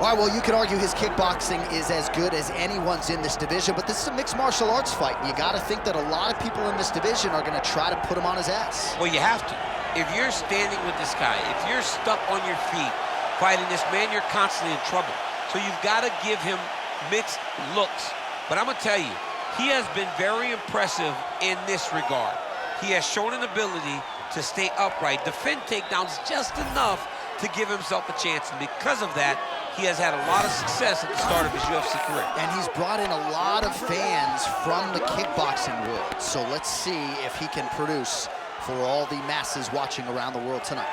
All right, well, you could argue his kickboxing is as good as anyone's in this division, but this is a mixed martial arts fight, and you got to think that a lot of people in this division are going to try to put him on his ass. Well, you have to. If you're standing with this guy, if you're stuck on your feet fighting this man, you're constantly in trouble. So you've got to give him mixed looks. But I'm going to tell you, he has been very impressive in this regard. He has shown an ability to stay upright, defend takedowns just enough to give himself a chance. And because of that, he has had a lot of success at the start of his UFC career. And he's brought in a lot of fans from the kickboxing world. So let's see if he can produce for all the masses watching around the world tonight.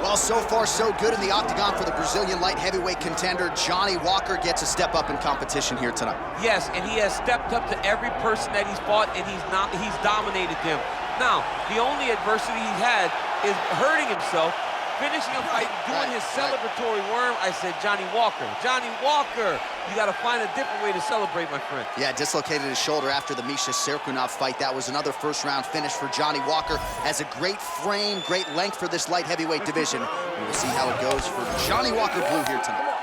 Well, so far so good in the octagon for the Brazilian light heavyweight contender. Johnny Walker gets a step up in competition here tonight. Yes, and he has stepped up to every person that he's fought, and he's dominated them. Now, the only adversity he's had is hurting himself, finishing a fight, doing his celebratory worm. I said, Johnny Walker, you got to find a different way to celebrate, my friend. Yeah, dislocated his shoulder after the Misha Serkunov fight. That was another first-round finish for Johnny Walker. Has a great frame, great length for this light heavyweight division. We will see how it goes for Johnny Walker Blue here tonight.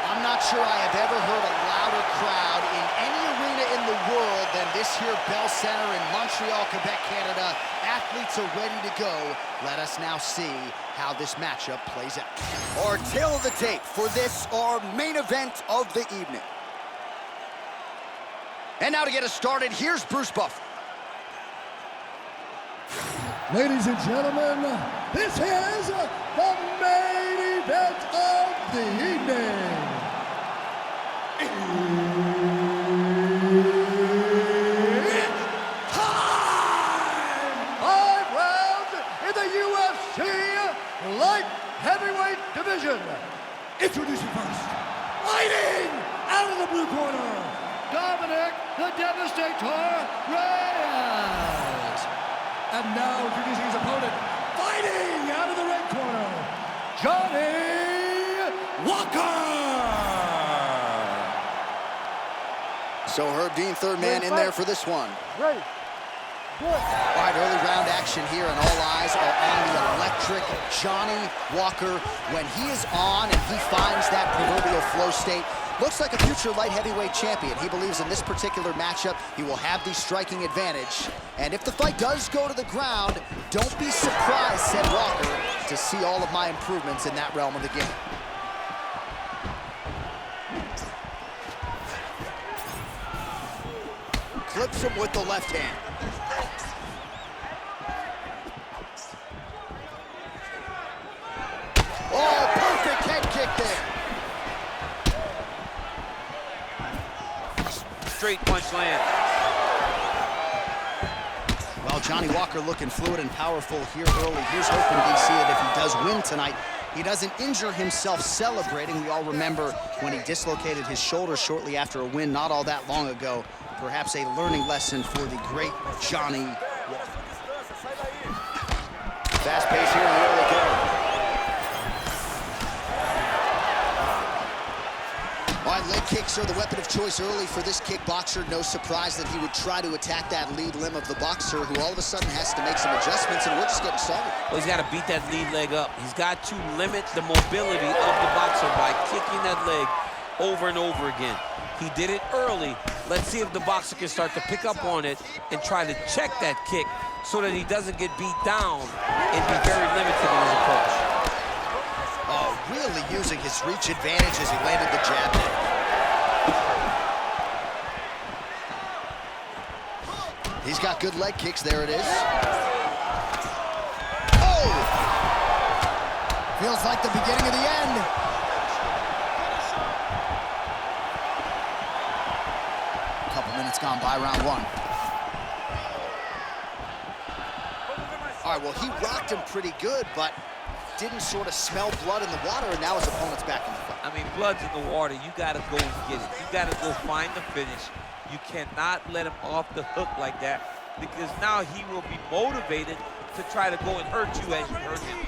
I'm not sure I have ever heard a louder crowd in any arena in the world than this here Bell Center in Montreal, Quebec, Canada. Athletes are ready to go. Let us now see how this matchup plays out. Our tail of the tape for this, our main event of the evening. And now to get us started, here's Bruce Buffer. Ladies and gentlemen, this is the main event of the evening. It's time! 5 rounds in the UFC light heavyweight division. Introducing first, fighting out of the blue corner, Dominick the Devastator Reyes. And now introducing his opponent, fighting out of the red corner, Johnny Walker. So Herb Dean, third man in there for this one. Ready. All right, early round action here, and all eyes are on the electric Johnny Walker. When he is on and he finds that proverbial flow state, looks like a future light heavyweight champion. He believes in this particular matchup, he will have the striking advantage. And if the fight does go to the ground, don't be surprised, said Walker, to see all of my improvements in that realm of the game. Clips him with the left hand. Oh, perfect head kick there. Straight punch land. Well, Johnny Walker looking fluid and powerful here early. Here's hoping, DC, that if he does win tonight, he doesn't injure himself celebrating. We all remember when he dislocated his shoulder shortly after a win not all that long ago. Perhaps a learning lesson for the great Johnny Walker. Fast pace here in the early going. All right, leg kicks are the weapon of choice early for this kickboxer. No surprise that he would try to attack that lead limb of the boxer, who all of a sudden has to make some adjustments, and we're just getting started. Well, he's got to beat that lead leg up. He's got to limit the mobility of the boxer by kicking that leg over and over again. He did it early. Let's see if the boxer can start to pick up on it and try to check that kick so that he doesn't get beat down and be very limited in his approach. Oh, really using his reach advantage as he landed the jab there. He's got good leg kicks. There it is. Oh! Feels like the beginning of the end. minutes gone by round one. All right, well, he rocked him pretty good, but didn't sort of smell blood in the water, and now his opponent's back in the fight. I mean, blood's in the water. You got to go and get it. You got to go find the finish. You cannot let him off the hook like that, because now he will be motivated to try to go and hurt you as you hurt him.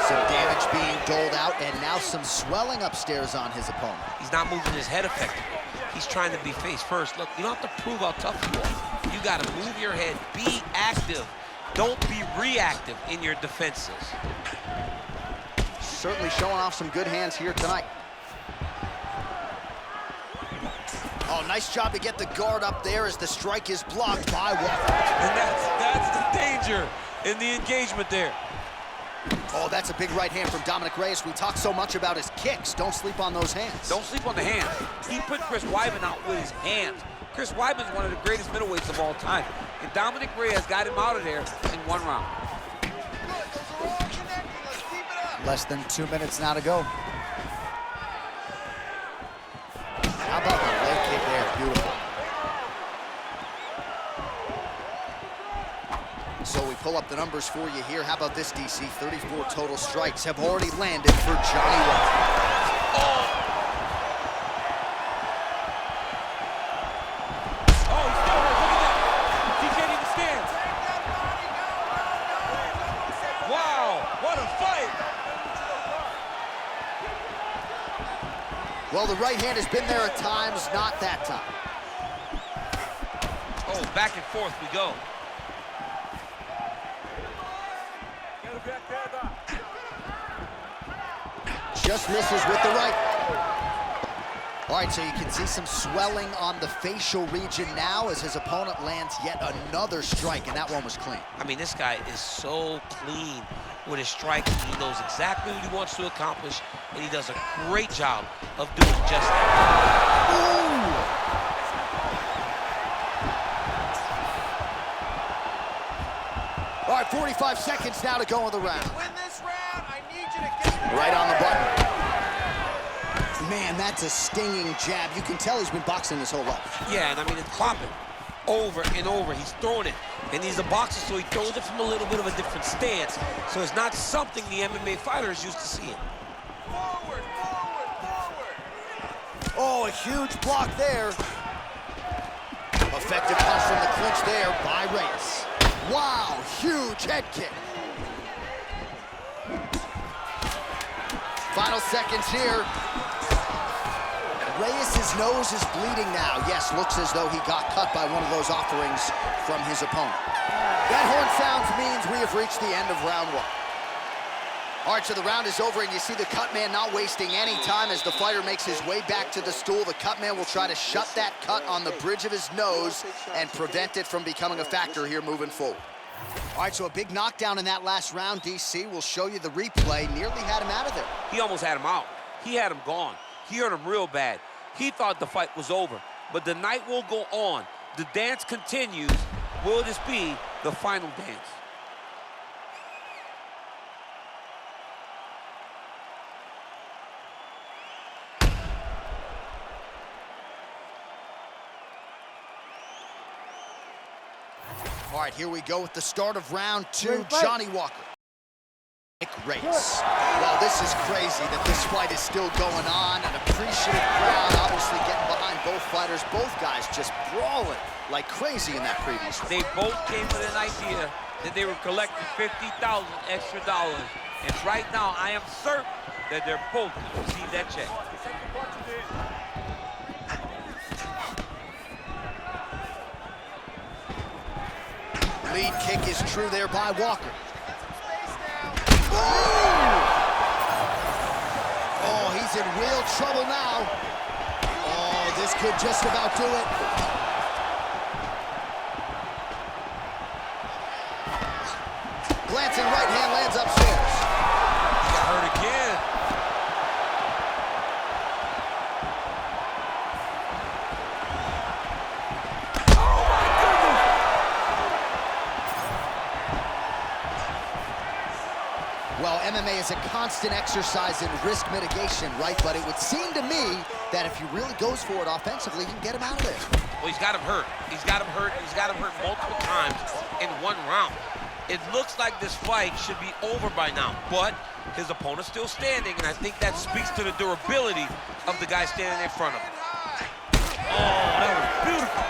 Some damage being doled out, and now some swelling upstairs on his opponent. He's not moving his head effectively. He's trying to be face first. Look, you don't have to prove how tough you are. You got to move your head. Be active. Don't be reactive in your defenses. Certainly showing off some good hands here tonight. Oh, nice job to get the guard up there as the strike is blocked by Walker. And that's the danger in the engagement there. Oh, that's a big right hand from Dominick Reyes. We talk so much about his kicks. Don't sleep on those hands. Don't sleep on the hands. He put Chris Weidman out with his hands. Chris Weidman's one of the greatest middleweights of all time. And Dominick Reyes got him out of there in one round. Less than 2 minutes now to go. How about the leg kick there? Beautiful. So we pull up the numbers for you here. How about this, DC? 34 total strikes have already landed for Johnny Walker. Oh! Oh, he's still hurt. Look at that. He can't even stand. Wow, what a fight. Well, the right hand has been there at times, not that time. Oh, back and forth we go. Just misses with the right. All right, so you can see some swelling on the facial region now as his opponent lands yet another strike, and that one was clean. I mean, this guy is so clean with his striking. He knows exactly what he wants to accomplish, and he does a great job of doing just that. Ooh. All right, 45 seconds now to go in the round. Win this round, I need you to get right on the button. Man, that's a stinging jab. You can tell he's been boxing his whole life. Yeah, and I mean, it's popping over and over. He's throwing it, and he's a boxer, so he throws it from a little bit of a different stance. So it's not something the MMA fighter is used to seeing. forward, forward, forward. Oh, a huge block there. Effective punch from the clinch there by Reyes. Wow, huge head kick. Final seconds here. Reyes' nose is bleeding now. Yes, looks as though he got cut by one of those offerings from his opponent. That horn sounds means we have reached the end of round one. All right, so the round is over, and you see the cut man not wasting any time as the fighter makes his way back to the stool. The cut man will try to shut that cut on the bridge of his nose and prevent it from becoming a factor here moving forward. All right, so a big knockdown in that last round, DC. We'll show you the replay. Nearly had him out of there. He almost had him out. He had him gone. He hurt him real bad. He thought the fight was over, but the night will go on. The dance continues. Will this be the final dance? All right, here we go with the start of round two. Johnny Walker. Dominick Reyes. Well, this is crazy that this fight is still going on. An appreciative crowd, obviously getting behind both fighters. Both guys just brawling like crazy in that previous one. They both came with an idea that they were collecting $50,000 extra dollars. And right now, I am certain that they're both going to receive that check. Lead kick is true there by Walker. Oh, he's in real trouble now. Oh, this could just about do it. Glancing right hand lands upstairs. Got hurt again. Well, MMA is a constant exercise in risk mitigation, right? But it would seem to me that if he really goes for it offensively, he can get him out of there. Well, he's got him hurt. He's got him hurt. He's got him hurt multiple times in one round. It looks like this fight should be over by now, but his opponent's still standing, and I think that speaks to the durability of the guy standing in front of him. Oh, that was beautiful.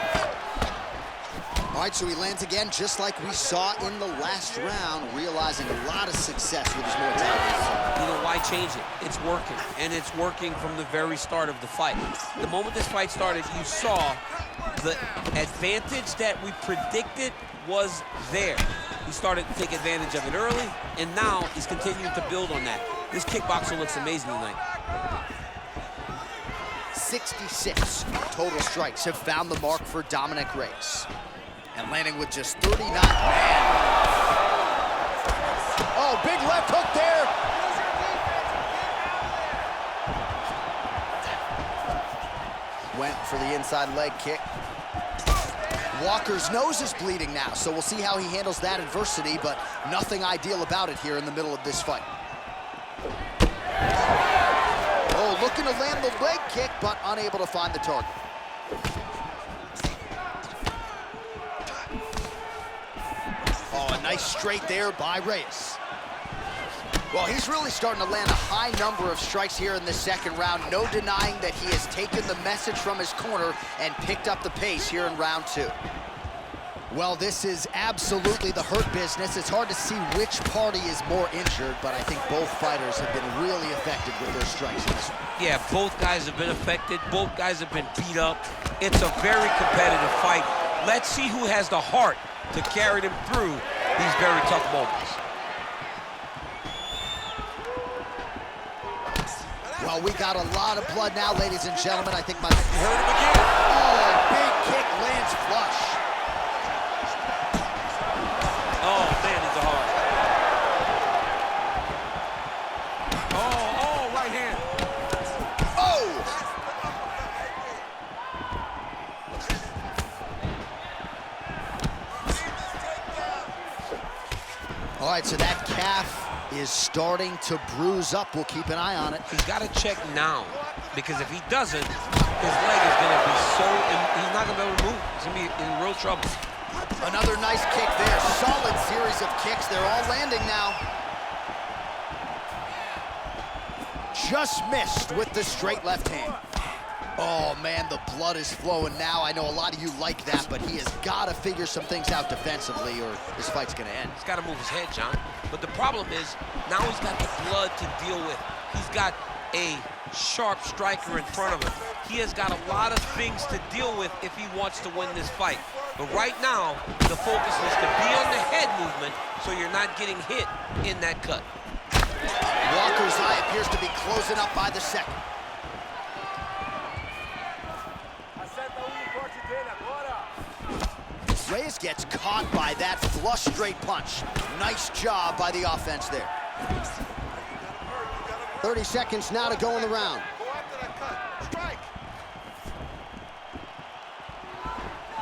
All right, so he lands again, just like we saw in the last round, realizing a lot of success with his more tactics. You know, why change it? It's working, and it's working from the very start of the fight. The moment this fight started, you saw the advantage that we predicted was there. He started to take advantage of it early, and now he's continuing to build on that. This kickboxer looks amazing tonight. 66 total strikes have found the mark for Dominick Reyes. And landing with just 39, man. Oh, big left hook there. Went for the inside leg kick. Walker's nose is bleeding now, so we'll see how he handles that adversity, but nothing ideal about it here in the middle of this fight. Oh, looking to land the leg kick, but unable to find the target. Oh, a nice straight there by Reyes. Well, he's really starting to land a high number of strikes here in the second round. No denying that he has taken the message from his corner and picked up the pace here in round 2. Well, this is absolutely the hurt business. It's hard to see which party is more injured, but I think both fighters have been really effective with their strikes in this one. Yeah, both guys have been affected. Both guys have been beat up. It's a very competitive fight. Let's see who has the heart to carry them through these very tough moments. Well, we got a lot of blood now, ladies and gentlemen. I think my... You heard him again. Oh, big kick lands flush. Oh, man, he's a hard. Oh, right hand. Oh! All right, so that calf is starting to bruise up. We'll keep an eye on it. He's got to check now, because if he doesn't, his leg is going to be so... He's not going to be able to move. He's going to be in real trouble. Another nice kick there. Solid series of kicks. They're all landing now. Just missed with the straight left hand. Oh, man, the blood is flowing now. I know a lot of you like that, but he has got to figure some things out defensively or this fight's going to end. He's got to move his head, John. But the problem is, now he's got the blood to deal with. He's got a sharp striker in front of him. He has got a lot of things to deal with if he wants to win this fight. But right now, the focus is to be on the head movement so you're not getting hit in that cut. Walker's eye appears to be closing up by the second. Reyes gets caught by that flush straight punch. Nice job by the offense there. 30 seconds now to go in the round. Go after that cut. Strike.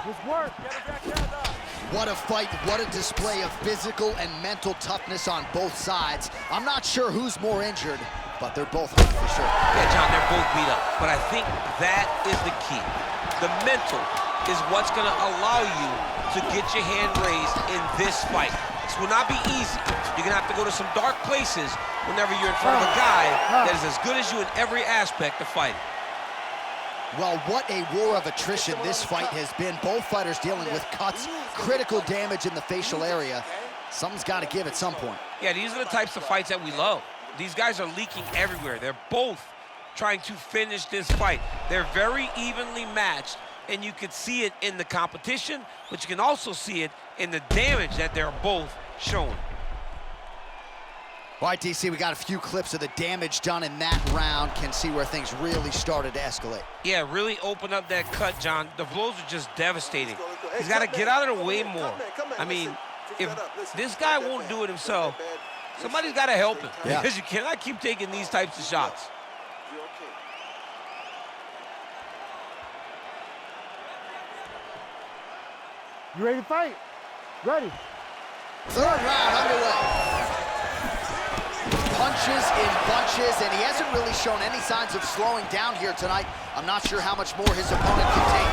Good work. Get him back down now. What a fight, what a display of physical and mental toughness on both sides. I'm not sure who's more injured, but they're both hurt for sure. Yeah, John, they're both beat up. But I think that is the key. The mental is what's going to allow you to get your hand raised in this fight. This will not be easy. You're going to have to go to some dark places whenever you're in front of a guy that is as good as you in every aspect of fighting. Well, what a war of attrition this fight has been. Both fighters dealing with cuts, critical damage in the facial area. Something's got to give at some point. Yeah, these are the types of fights that we love. These guys are leaking everywhere. They're both trying to finish this fight. They're very evenly matched, and you can see it in the competition, but you can also see it in the damage that they're both showing. All right, DC, we got a few clips of the damage done in that round. Can see where things really started to escalate. Yeah, really open up that cut, John. The blows are just devastating. He's got to get out of the way more. I mean, if this guy won't do it himself, somebody's got to help him. Yeah. Because you cannot keep taking these types of shots. You ready to fight? Ready. Third round underway. Punches in bunches, and he hasn't really shown any signs of slowing down here tonight. I'm not sure how much more his opponent can take.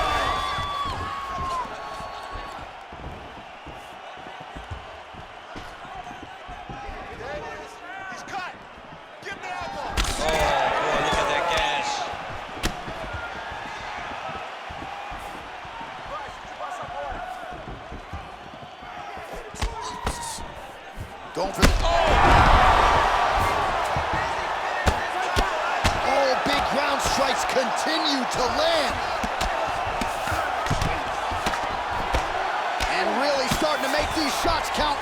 Going for the... Oh, big ground strikes continue to land. And really starting to make these shots count.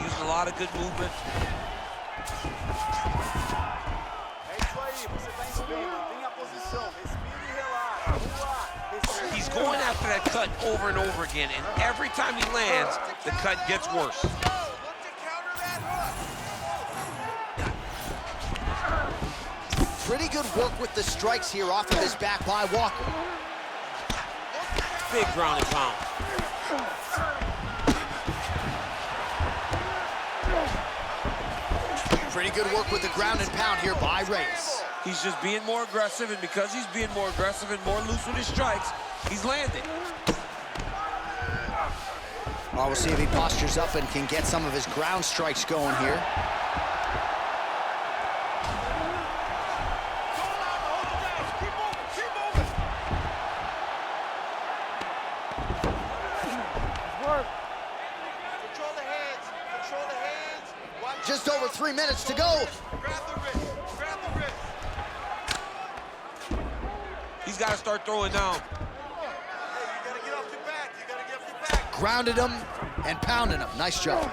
Using a lot of good movement. He's going after that cut over and over again, and every time he lands, the cut gets worse. Pretty good work with the strikes here off of his back by Walker. Big ground and pound. Pretty good work with the ground and pound here by Reyes. He's just being more aggressive, and because he's being more aggressive and more loose with his strikes, he's landing. Well, we'll see if he postures up and can get some of his ground strikes going here. Just over 3 minutes to go. He's got to start throwing down. Grounded him and pounded him. Nice job.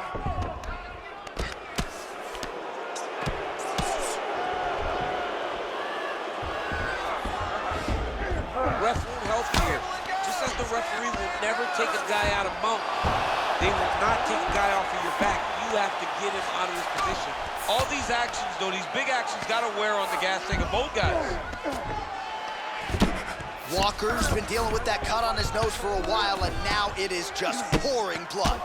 Ref won't help you here. Just as the referee will never take a guy out of mount, they will not take a guy off of your back. You have to get him out of his position. All these actions, though, these big actions, got to wear on the gas tank of both guys. Walker's been dealing with that cut on his nose for a while, and now it is just pouring blood.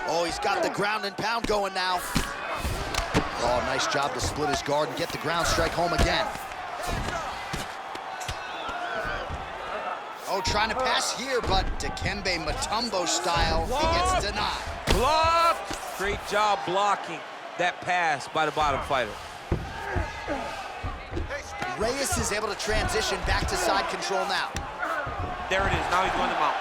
Oh, he's got the ground and pound going now. Oh, nice job to split his guard and get the ground strike home again. Oh, trying to pass here, but Dikembe Mutombo style, he gets denied. Blocked! Great job blocking that pass by the bottom fighter. Reyes is able to transition back to side control now. There it is. Now he's going to mount.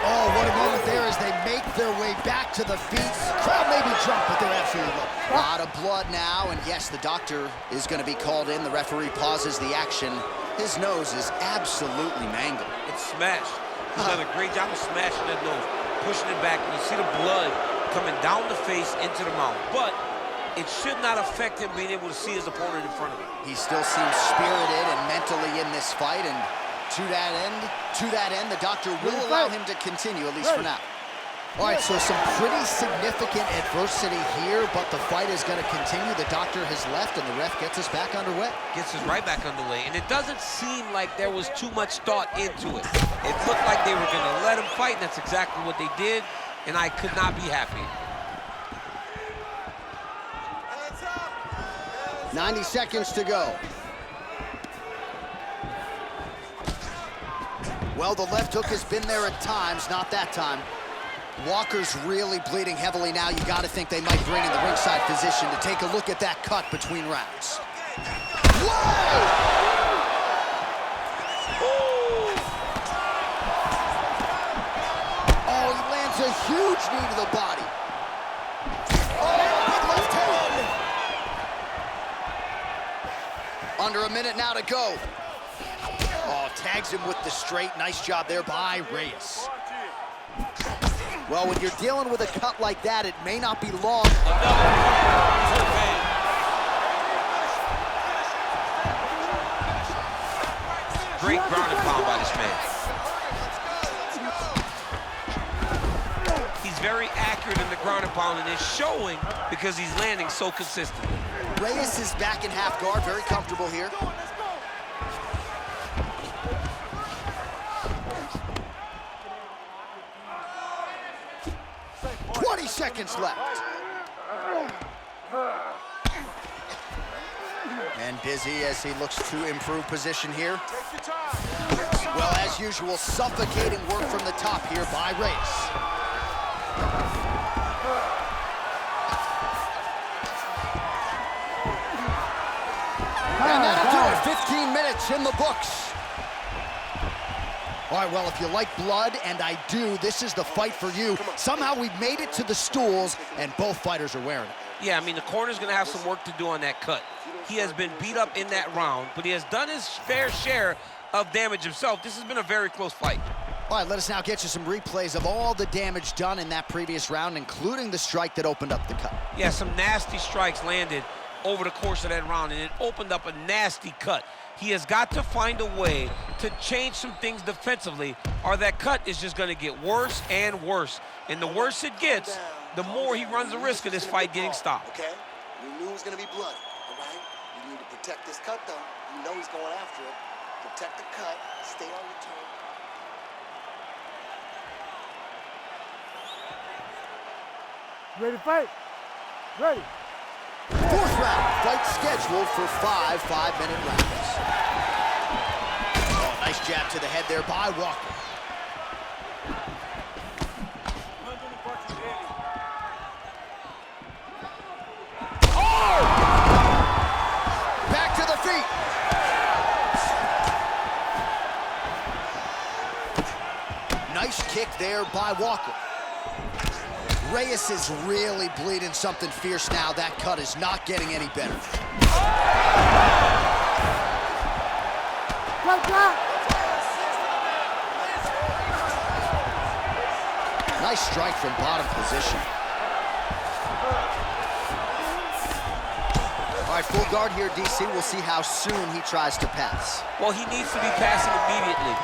Oh, what a moment there as they make their way back to the feet. Crowd may be drunk, but they're absolutely low. A lot of blood now, and yes, the doctor is going to be called in. The referee pauses the action. His nose is absolutely mangled. It's smashed. He's done a great job of smashing that nose, pushing it back. And you see the blood coming down the face into the mouth. But it should not affect him being able to see his opponent in front of him. He still seems spirited and mentally in this fight, and to that end, the doctor will allow him to continue, at least for now. All right, so some pretty significant adversity here, but the fight is going to continue. The doctor has left, and the ref gets us back underway. Gets us right back underway, and it doesn't seem like there was too much thought into it. It looked like they were going to let him fight, and that's exactly what they did, and I could not be happy. 90 seconds to go. Well, the left hook has been there at times, not that time. Walker's really bleeding heavily now. You got to think they might bring in the ringside physician to take a look at that cut between rounds. Whoa! Oh, he lands a huge knee to the body. Oh, big left hand! Under a minute now to go. Oh, tags him with the straight. Nice job there by Reyes. Well, when you're dealing with a cut like that, it may not be long. Great ground and pound by this man. He's very accurate in the ground and pound, and it's showing because he's landing so consistently. Reyes is back in half guard, very comfortable here. 20 seconds left. And busy as he looks to improve position here. Well, as usual, suffocating work from the top here by Reyes. And that'll do it. 15 minutes in the books. All right, well, if you like blood, and I do, this is the fight for you. Somehow we've made it to the stools, and both fighters are wearing it. Yeah, I mean, the corner's going to have some work to do on that cut. He has been beat up in that round, but he has done his fair share of damage himself. This has been a very close fight. All right, let us now get you some replays of all the damage done in that previous round, including the strike that opened up the cut. Yeah, some nasty strikes landed over the course of that round, and it opened up a nasty cut. He has got to find a way to change some things defensively, or that cut is just going to get worse and worse. And the worse it gets, the more he runs the risk of this fight getting stopped. Okay? We knew it was going to be blood, all right? You need to protect this cut, though. You know he's going after it. Protect the cut. Stay on your toe. Ready to fight? Ready. Fourth round, fight scheduled for 5 5-minute rounds. Oh, nice jab to the head there by Walker. Oh! Back to the feet. Nice kick there by Walker. Reyes is really bleeding something fierce now. That cut is not getting any better. Nice strike from bottom position. All right, full guard here, DC. We'll see how soon he tries to pass. Well, he needs to be passing immediately.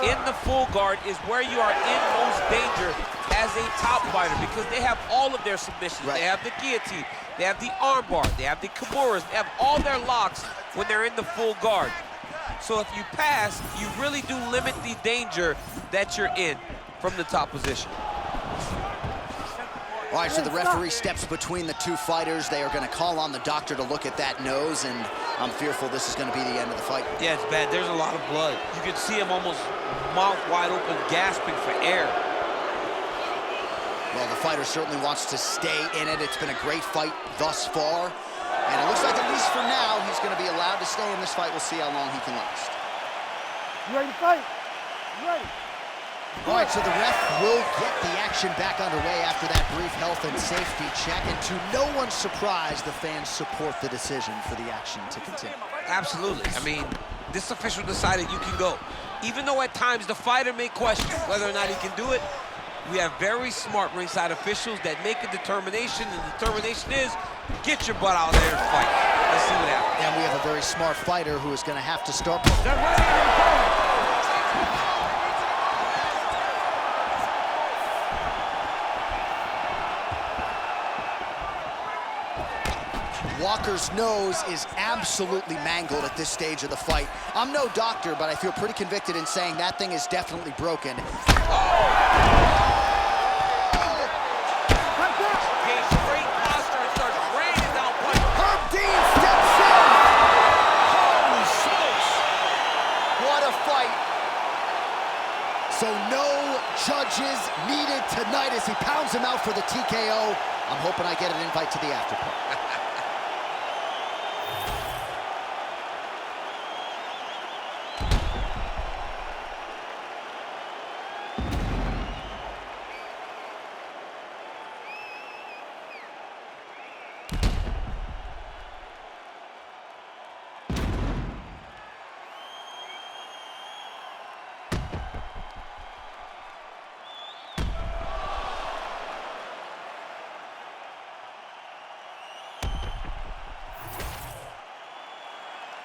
In the full guard is where you are in most danger as a top fighter, because they have all of their submissions. Right. They have the guillotine, they have the armbar, they have the kimuras, they have all their locks when they're in the full guard. So if you pass, you really do limit the danger that you're in from the top position. All right, so the referee steps between the two fighters. They are going to call on the doctor to look at that nose, and I'm fearful this is going to be the end of the fight. Yeah, it's bad. There's a lot of blood. You can see him almost mouth wide open, gasping for air. Well, the fighter certainly wants to stay in it. It's been a great fight thus far. And it looks like, at least for now, he's going to be allowed to stay in this fight. We'll see how long he can last. You ready to fight? You ready? All right, so the ref will get the action back underway after that brief health and safety check. And to no one's surprise, the fans support the decision for the action to continue. Absolutely. I mean, this official decided you can go. Even though at times the fighter may question whether or not he can do it, we have very smart ringside officials that make a determination, and the determination is get your butt out there and fight. Let's see what happens. And we have a very smart fighter who is going to have to start. Walker's nose is absolutely mangled at this stage of the fight. I'm no doctor, but I feel pretty convicted in saying that thing is definitely broken. So no judges needed tonight as he pounds him out for the TKO. I'm hoping I get an invite to the after party.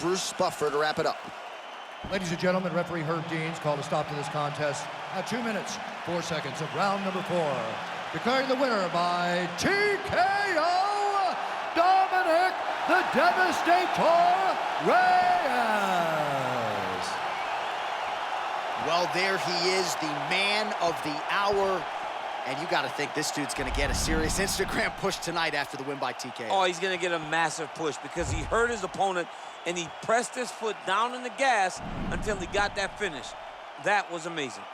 Bruce Buffer to wrap it up. Ladies and gentlemen, referee Herb Deans called a stop to this contest at 2 minutes, 4 seconds of round number 4. Declaring the winner by TKO, Dominick the Devastator Reyes. Well, there he is, the man of the hour. And you got to think this dude's going to get a serious Instagram push tonight after the win by TKO. Oh, he's going to get a massive push because he hurt his opponent and he pressed his foot down on the gas until he got that finish. That was amazing.